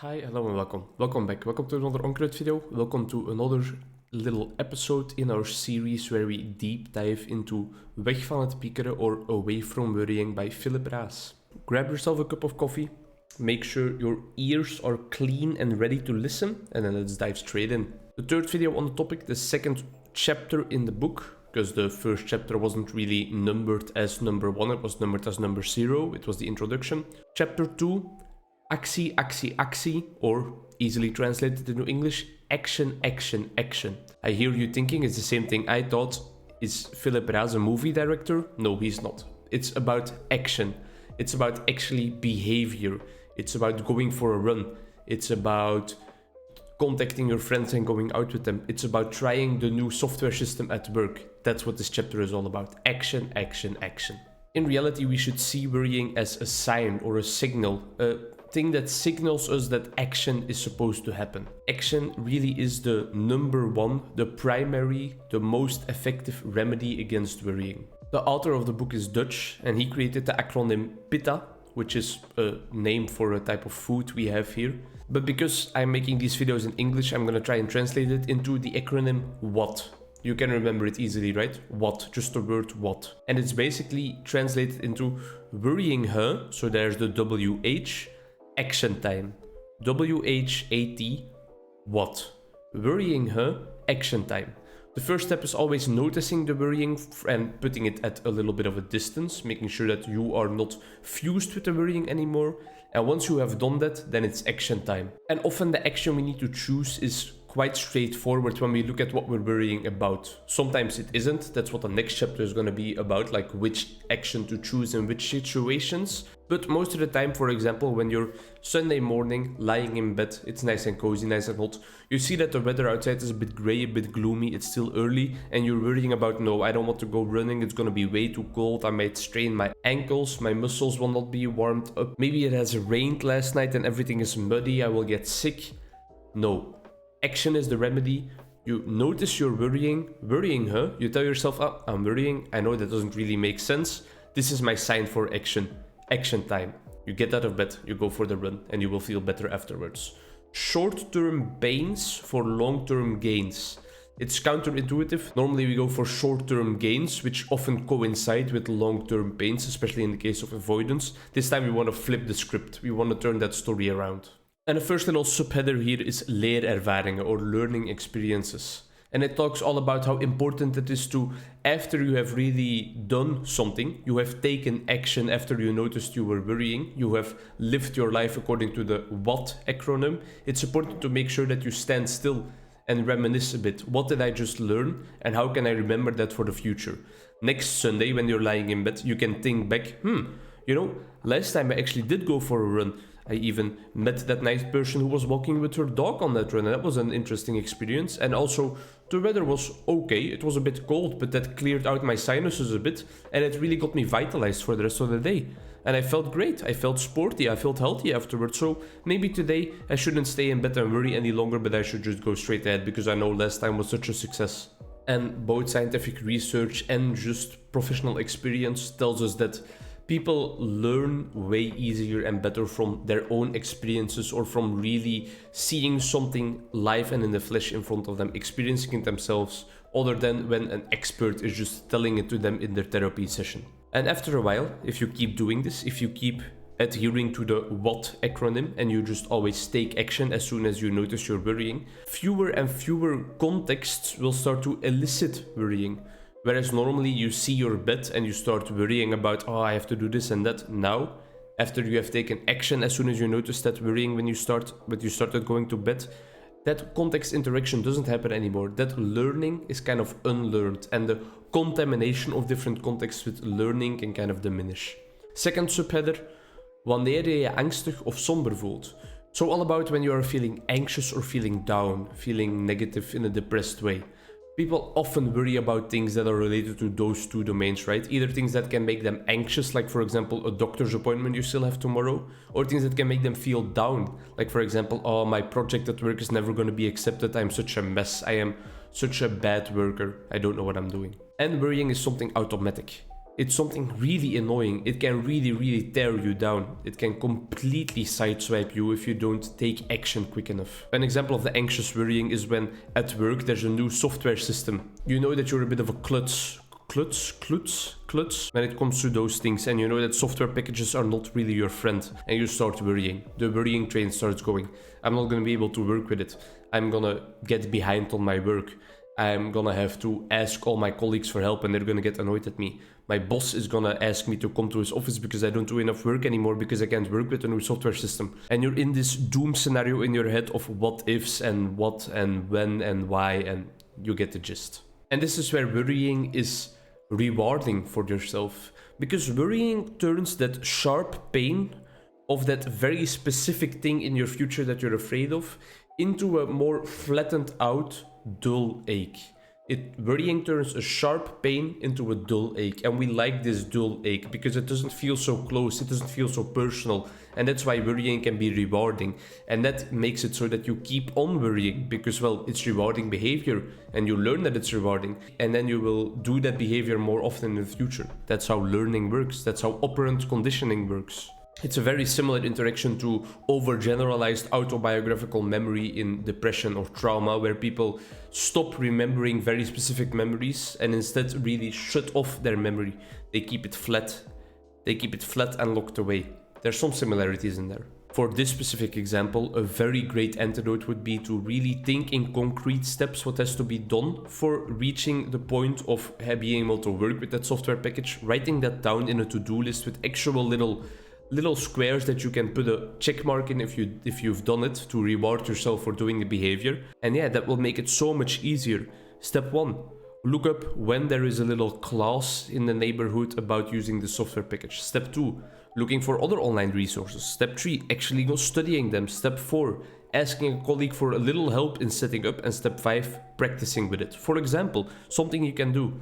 Hi, hello and welcome. Welcome back. Welcome to another Onkruid video. Welcome to another little episode in our series where we deep dive into Weg van het piekeren or Away from Worrying by Filip Raes. Grab yourself a cup of coffee, make sure your ears are clean and ready to listen, and then let's dive straight in. The third video on the topic, the second chapter in the book, because the first chapter wasn't really numbered as number 1, it was numbered as number 0, it was the introduction. Chapter 2, actie, actie, actie, or easily translated into English, action, action, action. I hear you thinking it's the same thing I thought. Is Filip Raes a movie director? No, he's not. It's about action. It's about actually behavior. It's about going for a run. It's about contacting your friends and going out with them. It's about trying the new software system at work. That's what this chapter is all about. Action, action, action. In reality, we should see worrying as a sign or a signal, a thing that signals us that action is supposed to happen. Action really is the number one, the primary, the most effective remedy against worrying. The author of the book is Dutch, and he created the acronym PITA, which is a name for a type of food we have here. But because I'm making these videos in English, I'm gonna try and translate it into the acronym WHAT. You can remember it easily, right? What, just the word what. And it's basically translated into worrying her, so there's the WH, action time. WHAT, what? Worrying her, action time. The first step is always noticing the worrying and putting it at a little bit of a distance, making sure that you are not fused with the worrying anymore. And once you have done that, then it's action time. And often the action we need to choose is quite straightforward when we look at what we're worrying about. Sometimes it isn't. That's what the next chapter is going to be about, like which action to choose in which situations. But most of the time, for example, when you're Sunday morning lying in bed, it's nice and cozy, nice and hot, you see that the weather outside is a bit gray, a bit gloomy, it's still early, and you're worrying about, no, I don't want to go running, it's going to be way too cold, I might strain my ankles, my muscles will not be warmed up, maybe it has rained last night and everything is muddy, I will get sick. No. Action is the remedy. You notice you're worrying her. You tell yourself, oh, I'm worrying. I know that doesn't really make sense. This is my sign for action. Action time. You get out of bed, you go for the run, and you will feel better afterwards. Short-term pains for long-term gains. It's counterintuitive. Normally we go for short-term gains, which often coincide with long-term pains, especially in the case of avoidance. This time we want to flip the script. We want to turn that story around. And the first little subheader here is leerervaringen or learning experiences. And it talks all about how important it is to, after you have really done something, you have taken action after you noticed you were worrying, you have lived your life according to the WHAT acronym, it's important to make sure that you stand still and reminisce a bit. What did I just learn and how can I remember that for the future? Next Sunday when you're lying in bed, you can think back, last time I actually did go for a run. I even met that nice person who was walking with her dog on that run, and that was an interesting experience. And also, the weather was okay, it was a bit cold, but that cleared out my sinuses a bit, and it really got me vitalized for the rest of the day. And I felt great, I felt sporty, I felt healthy afterwards, so maybe today I shouldn't stay in bed and worry any longer, but I should just go straight ahead, because I know last time was such a success. And both scientific research and just professional experience tells us that people learn way easier and better from their own experiences or from really seeing something live and in the flesh in front of them, experiencing it themselves, other than when an expert is just telling it to them in their therapy session. And after a while, if you keep doing this, if you keep adhering to the WHAT acronym and you just always take action as soon as you notice you're worrying, fewer and fewer contexts will start to elicit worrying. Whereas normally you see your bed and you start worrying about, oh, I have to do this and that. Now, after you have taken action, as soon as you notice that worrying when you started going to bed, that context interaction doesn't happen anymore. That learning is kind of unlearned, and the contamination of different contexts with learning can kind of diminish. Second subheader, wanneer je je angstig of somber voelt. So all about when you are feeling anxious or feeling down, feeling negative in a depressed way. People often worry about things that are related to those two domains, right? Either things that can make them anxious, like for example, a doctor's appointment you still have tomorrow, or things that can make them feel down. Like for example, oh, my project at work is never going to be accepted. I'm such a mess. I am such a bad worker. I don't know what I'm doing. And worrying is something automatic. It's something really annoying. It can really tear you down. It can completely sideswipe you if you don't take action quick enough. An example of the anxious worrying is when at work there's a new software system. You know that you're a bit of a klutz when it comes to those things, and you know that software packages are not really your friend, and you start worrying. The worrying train starts going. I'm not gonna be able to work with it. I'm gonna get behind on my work. I'm gonna have to ask all my colleagues for help and they're gonna get annoyed at me. My boss is gonna ask me to come to his office because I don't do enough work anymore because I can't work with a new software system. And you're in this doom scenario in your head of what ifs and what and when and why, and you get the gist. And this is where worrying is rewarding for yourself, because worrying turns that sharp pain of that very specific thing in your future that you're afraid of into a more flattened out dull ache. Worrying turns a sharp pain into a dull ache, and we like this dull ache because it doesn't feel so close, it doesn't feel so personal, and that's why worrying can be rewarding. And that makes it so that you keep on worrying because, well, it's rewarding behavior and you learn that it's rewarding, and then you will do that behavior more often in the future. That's how learning works. That's how operant conditioning works. It's a very similar interaction to overgeneralized autobiographical memory in depression or trauma, where people stop remembering very specific memories and instead really shut off their memory. They keep it flat. They keep it flat and locked away. There's some similarities in there. For this specific example, a very great antidote would be to really think in concrete steps what has to be done for reaching the point of being able to work with that software package, writing that down in a to-do list with actual little squares that you can put a check mark in if you've done it, to reward yourself for doing the behavior. And yeah, that will make it so much easier. Step 1, look up when there is a little class in the neighborhood about using the software package. Step 2, looking for other online resources. Step 3, actually go studying them. Step 4, asking a colleague for a little help in setting up. And step 5, practicing with it. For example, something you can do,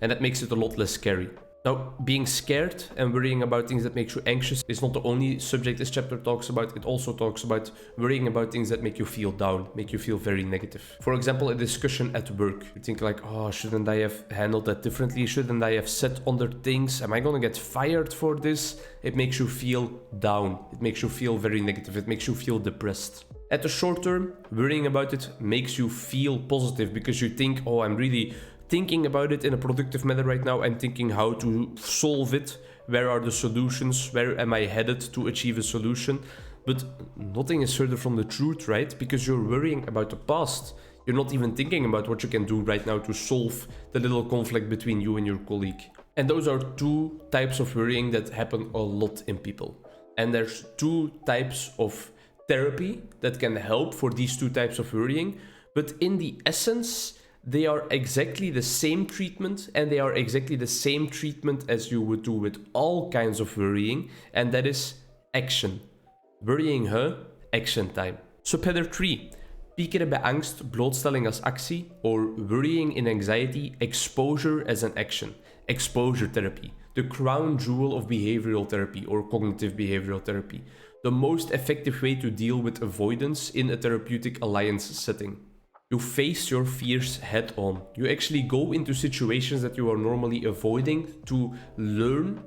and that makes it a lot less scary. Now, being scared and worrying about things that make you anxious is not the only subject this chapter talks about. It also talks about worrying about things that make you feel down, make you feel very negative. For example, a discussion at work. You think like, oh, shouldn't I have handled that differently? Shouldn't I have said other things? Am I gonna get fired for this? It makes you feel down. It makes you feel very negative. It makes you feel depressed. At the short term, worrying about it makes you feel positive because you think, oh, I'm really thinking about it in a productive manner right now. I'm thinking how to solve it. Where are the solutions? Where am I headed to achieve a solution? But nothing is further from the truth, right? Because you're worrying about the past. You're not even thinking about what you can do right now to solve the little conflict between you and your colleague. And those are two types of worrying that happen a lot in people. And there's two types of therapy that can help for these two types of worrying. But in the essence, they are exactly the same treatment, and they are exactly the same treatment as you would do with all kinds of worrying, and that is action. Worrying, action time. Subheader 3. Piekeren bij angst, blootstelling als actie, or worrying in anxiety, exposure as an action. Exposure therapy, the crown jewel of behavioral therapy or cognitive behavioral therapy. The most effective way to deal with avoidance in a therapeutic alliance setting. You face your fears head on. You actually go into situations that you are normally avoiding to learn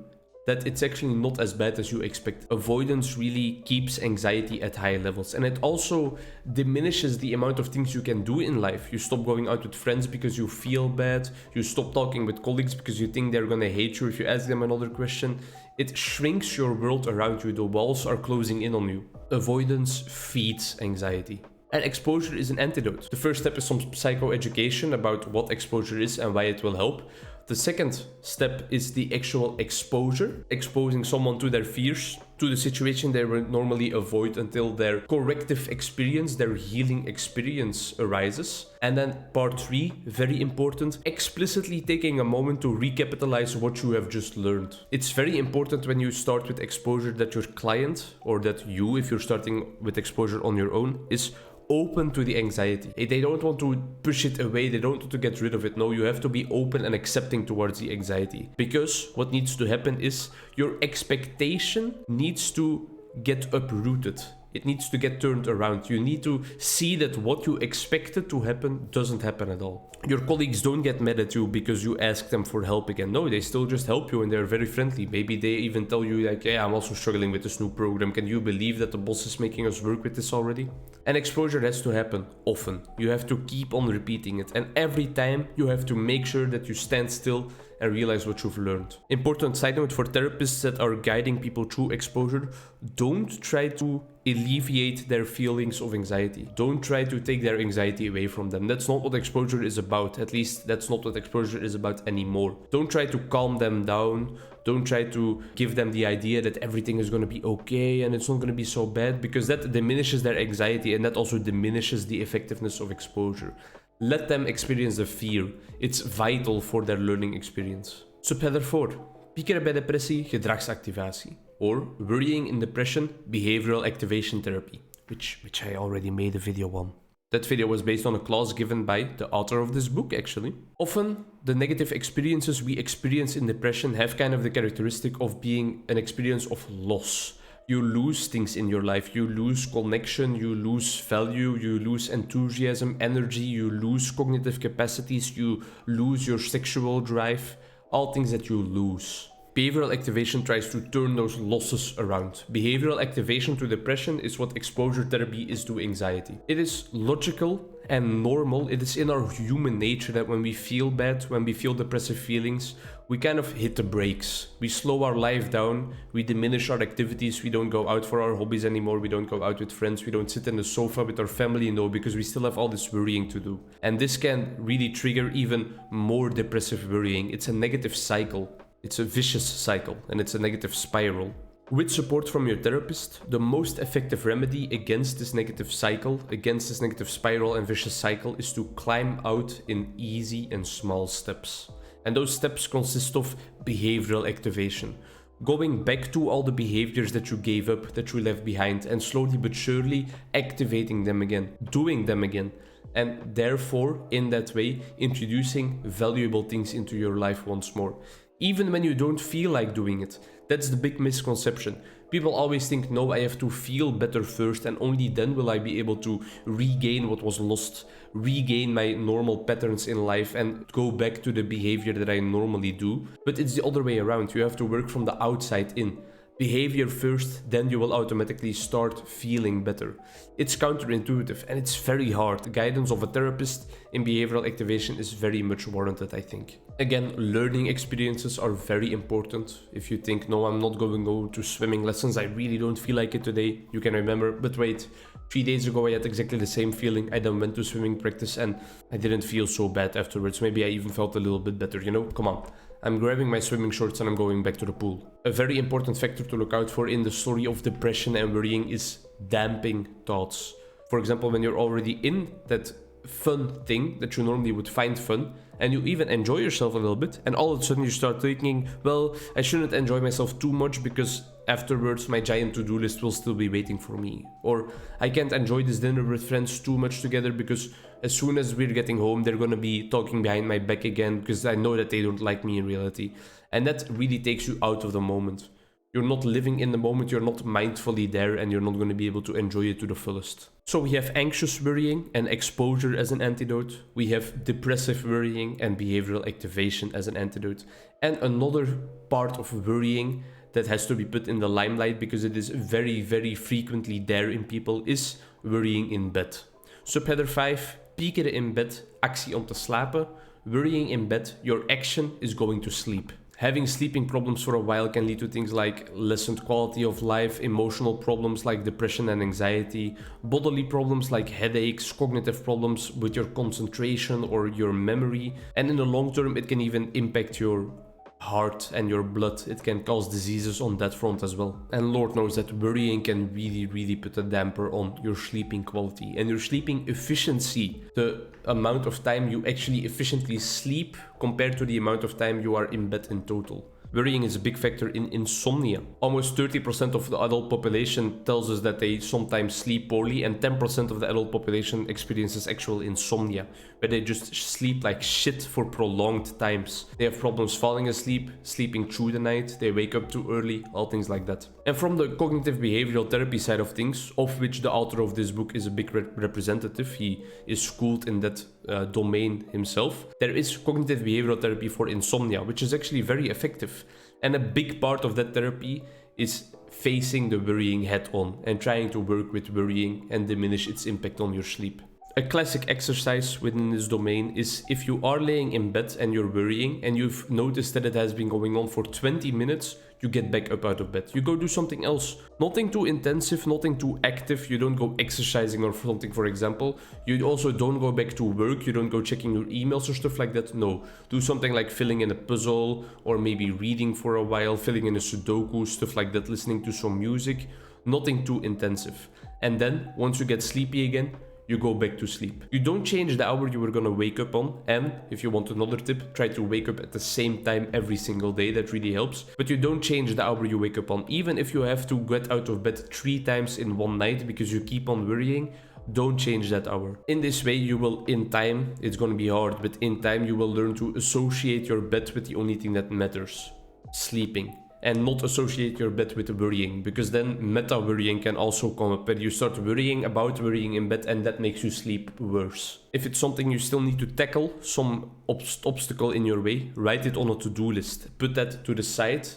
that it's actually not as bad as you expect. Avoidance really keeps anxiety at high levels, and it also diminishes the amount of things you can do in life. You stop going out with friends because you feel bad. You stop talking with colleagues because you think they're gonna hate you if you ask them another question. It shrinks your world around you. The walls are closing in on you. Avoidance feeds anxiety. And exposure is an antidote. The first step is some psychoeducation about what exposure is and why it will help. The second step is the actual exposure, exposing someone to their fears, to the situation they would normally avoid until their corrective experience, their healing experience arises. And then part 3, very important, explicitly taking a moment to recapitalize what you have just learned. It's very important when you start with exposure that your client, or that you, if you're starting with exposure on your own, is open to the anxiety. They don't want to push it away, they don't want to get rid of it. No, you have to be open and accepting towards the anxiety. Because what needs to happen is your expectation needs to get uprooted. It needs to get turned around. You need to see that what you expected to happen doesn't happen at all. Your colleagues don't get mad at you because you ask them for help again. No, they still just help you and they're very friendly. Maybe they even tell you like, yeah, I'm also struggling with this new program. Can you believe that the boss is making us work with this already? And exposure has to happen often. You have to keep on repeating it. And every time you have to make sure that you stand still and realize what you've learned. Important side note for therapists that are guiding people through exposure: don't try to alleviate their feelings of anxiety. Don't try to take their anxiety away from them. That's not what exposure is about. At least that's not what exposure is about anymore. Don't try to calm them down. Don't try to give them the idea that everything is going to be okay and it's not going to be so bad, because that diminishes their anxiety and that also diminishes the effectiveness of exposure. Let them experience the fear. It's vital for their learning experience. Subheader 4. Piekeren bij depressie, gedragsactivatie. Or worrying in depression, behavioral activation therapy. Which I already made a video on. That video was based on a class given by the author of this book, actually. Often, the negative experiences we experience in depression have kind of the characteristic of being an experience of loss. You lose things in your life. You lose connection, you lose value, you lose enthusiasm, energy, you lose cognitive capacities, you lose your sexual drive, all things that you lose. Behavioral activation tries to turn those losses around. Behavioral activation to depression is what exposure therapy is to anxiety. It is logical and normal. It is in our human nature that when we feel bad, when we feel depressive feelings, we kind of hit the brakes. We slow our life down, we diminish our activities, we don't go out for our hobbies anymore, we don't go out with friends, we don't sit in the sofa with our family, no, because we still have all this worrying to do. And this can really trigger even more depressive worrying. It's a negative cycle. It's a vicious cycle and it's a negative spiral. With support from your therapist, the most effective remedy against this negative cycle, against this negative spiral and vicious cycle, is to climb out in easy and small steps. And those steps consist of behavioral activation. Going back to all the behaviors that you gave up, that you left behind, and slowly but surely activating them again, doing them again. And therefore, in that way, introducing valuable things into your life once more. Even when you don't feel like doing it. That's the big misconception. People always think, no, I have to feel better first and only then will I be able to regain what was lost, regain my normal patterns in life and go back to the behavior that I normally do. But it's the other way around. You have to work from the outside in. Behavior first, then you will automatically start feeling better. It's counterintuitive and it's very hard. The guidance of a therapist in behavioral activation is very much warranted, I think. Again, learning experiences are very important. If you think, no, I'm not going to go to swimming lessons, I really don't feel like it today, you can remember, but wait, 3 days ago I had exactly the same feeling. I then went to swimming practice and I didn't feel so bad afterwards. Maybe I even felt a little bit better, you know, come on. I'm grabbing my swimming shorts and I'm going back to the pool. A very important factor to look out for in the story of depression and worrying is damping thoughts. For example, when you're already in that fun thing that you normally would find fun, and you even enjoy yourself a little bit, and all of a sudden you start thinking, well, I shouldn't enjoy myself too much because afterwards my giant to-do list will still be waiting for me. Or I can't enjoy this dinner with friends too much together because as soon as we're getting home, they're gonna be talking behind my back again because I know that they don't like me in reality. And that really takes you out of the moment. You're not living in the moment, you're not mindfully there, and you're not going to be able to enjoy it to the fullest. So we have anxious worrying and exposure as an antidote. We have depressive worrying and behavioral activation as an antidote. And another part of worrying that has to be put in the limelight because it is very, very frequently there in people is worrying in bed. Subheader 5, piekeren in bed, actie om te slapen. Worrying in bed, your action is going to sleep. Having sleeping problems for a while can lead to things like lessened quality of life, emotional problems like depression and anxiety, bodily problems like headaches, cognitive problems with your concentration or your memory, and in the long term it can even impact your heart and your blood. It can cause diseases on that front as well. And Lord knows that worrying can really put a damper on your sleeping quality and your sleeping efficiency. The amount of time you actually efficiently sleep compared to the amount of time you are in bed in total. Worrying is a big factor in insomnia. Almost 30% of the adult population tells us that they sometimes sleep poorly, and 10% of the adult population experiences actual insomnia, where they just sleep like shit for prolonged times. They have problems falling asleep, sleeping through the night, they wake up too early, all things like that. And from the cognitive behavioral therapy side of things, of which the author of this book is a big representative, he is schooled in that domain himself, there is cognitive behavioral therapy for insomnia, which is actually very effective. And a big part of that therapy is facing the worrying head on and trying to work with worrying and diminish its impact on your sleep. A classic exercise within this domain is if you are laying in bed and you're worrying and you've noticed that it has been going on for 20 minutes, you get back up out of bed. You go do something else. Nothing too intensive, nothing too active. You don't go exercising or something, for example. You also don't go back to work. You don't go checking your emails or stuff like that. No. Do something like filling in a puzzle or maybe reading for a while, filling in a Sudoku, stuff like that, listening to some music. Nothing too intensive. And then, once you get sleepy again, you go back to sleep. You don't change the hour you were gonna wake up on, and if you want another tip, try to wake up at the same time every single day. That really helps. But you don't change the hour you wake up on. Even if you have to get out of bed 3 times in one night because you keep on worrying, don't change that hour. In this way, you will, in time, it's gonna be hard, but in time you will learn to associate your bed with the only thing that matters, sleeping. And not associate your bed with worrying, because then meta worrying can also come up, where you start worrying about worrying in bed and that makes you sleep worse. If it's something you still need to tackle, some obstacle in your way, write it on a to-do list. Put that to the side,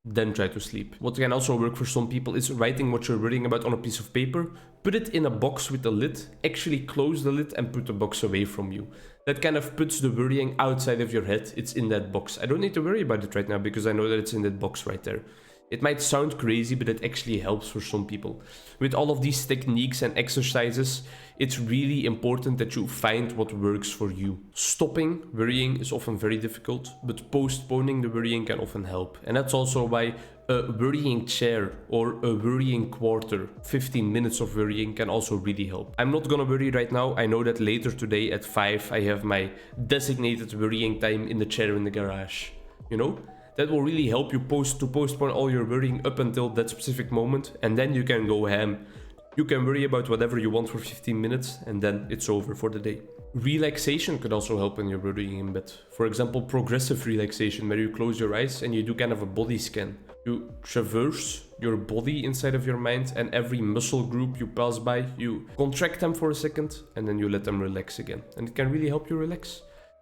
then try to sleep. What can also work for some people is writing what you're worrying about on a piece of paper, put it in a box with a lid, actually close the lid and put the box away from you. That kind of puts the worrying outside of your head. It's in that box. I don't need to worry about it right now because I know that it's in that box right there. It might sound crazy, but it actually helps for some people. With all of these techniques and exercises, it's really important that you find what works for you. Stopping worrying is often very difficult, but postponing the worrying can often help. And that's also why a worrying chair or a worrying quarter, 15 minutes of worrying can also really help. I'm not gonna worry right now. I know that later today at 5 I have my designated worrying time in the chair in the garage. You know? That will really help you postpone all your worrying up until that specific moment, and then you can go ham. You can worry about whatever you want for 15 minutes and then it's over for the day. Relaxation could also help when you're worrying in bed. For example, progressive relaxation, where you close your eyes and you do kind of a body scan. You traverse your body inside of your mind, and every muscle group you pass by, you contract them for a second and then you let them relax again. And it can really help you relax.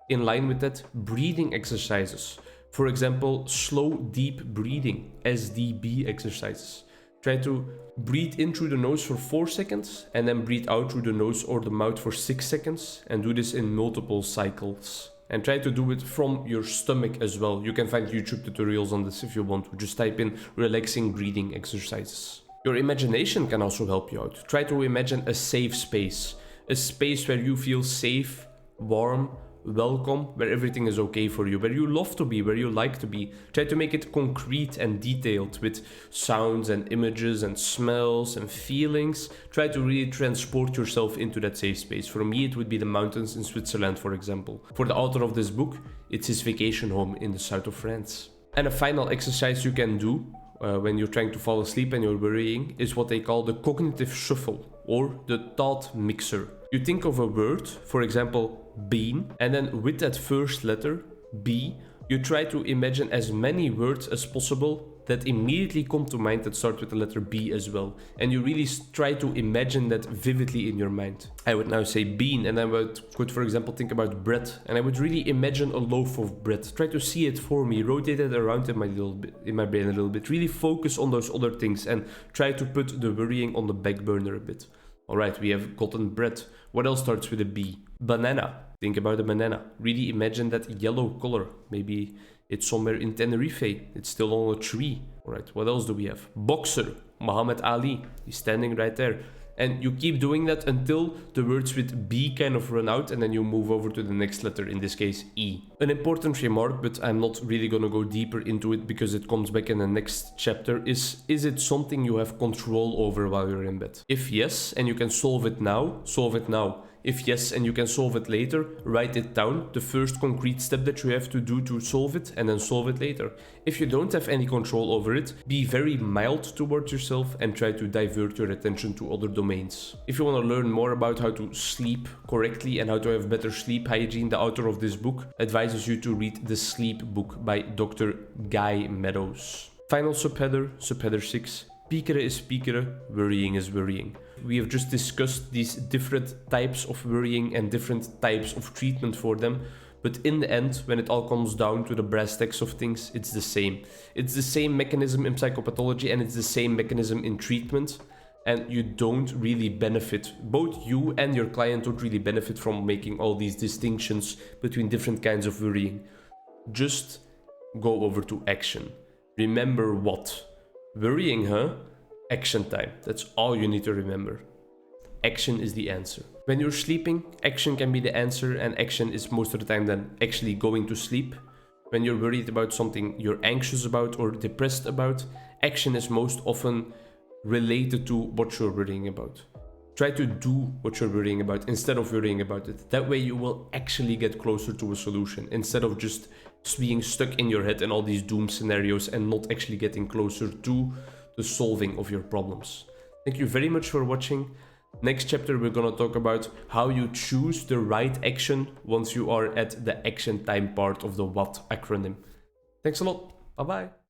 In line with that, breathing exercises. For example, slow deep breathing, SDB exercises. Try to breathe in through the nose for 4 seconds and then breathe out through the nose or the mouth for 6 seconds, and do this in multiple cycles. And try to do it from your stomach as well. You can find YouTube tutorials on this if you want to. Just type in relaxing breathing exercises. Your imagination can also help you out. Try to imagine a safe space. A space where you feel safe, warm, welcome, where everything is okay for you, where you love to be, where you like to be. Try to make it concrete and detailed with sounds and images and smells and feelings. Try to really transport yourself into that safe space. For me, it would be the mountains in Switzerland, for example. For the author of this book, it's his vacation home in the south of France. And a final exercise you can do when you're trying to fall asleep and you're worrying is what they call the cognitive shuffle, or the thought mixer. You think of a word, for example, bean, and then with that first letter, B, you try to imagine as many words as possible that immediately come to mind that start with the letter B as well. And you really try to imagine that vividly in your mind. I would now say bean, and I could, for example, think about bread, and I would really imagine a loaf of bread. Try to see it for me, rotate it around in my brain a little bit. Really focus on those other things and try to put the worrying on the back burner a bit. Alright, we have gotten bread. What else starts with a B? Banana. Think about a banana. Really imagine that yellow color. Maybe it's somewhere in Tenerife. It's still on a tree. Alright, what else do we have? Boxer. Muhammad Ali. He's standing right there. And you keep doing that until the words with B kind of run out, and then you move over to the next letter, in this case E. An important remark, but I'm not really gonna go deeper into it because it comes back in the next chapter, is it something you have control over while you're in bed? If yes, and you can solve it now, solve it now. If yes, and you can solve it later, write it down, the first concrete step that you have to do to solve it, and then solve it later. If you don't have any control over it, be very mild towards yourself and try to divert your attention to other domains. If you want to learn more about how to sleep correctly and how to have better sleep hygiene, the author of this book advises you to read The Sleep Book by Dr. Guy Meadows. Final subheader, subheader 6. Piekeren is piekeren, worrying is worrying. We have just discussed these different types of worrying and different types of treatment for them, but in the end, when it all comes down to the brass tacks of things, it's the same. It's the same mechanism in psychopathology and it's the same mechanism in treatment, and you don't really benefit, both you and your client don't really benefit from making all these distinctions between different kinds of worrying. Just go over to action. Remember what? Worrying, huh? Action time. That's all you need to remember. Action is the answer. When you're sleeping, action can be the answer, and action is most of the time then actually going to sleep. When you're worried about something you're anxious about or depressed about, action is most often related to what you're worrying about. Try to do what you're worrying about instead of worrying about it. That way you will actually get closer to a solution instead of just being stuck in your head in all these doom scenarios and not actually getting closer to the solving of your problems. Thank you very much for watching. Next chapter we're gonna talk about how you choose the right action once you are at the action time part of the WHAT acronym. Thanks a lot. Bye bye.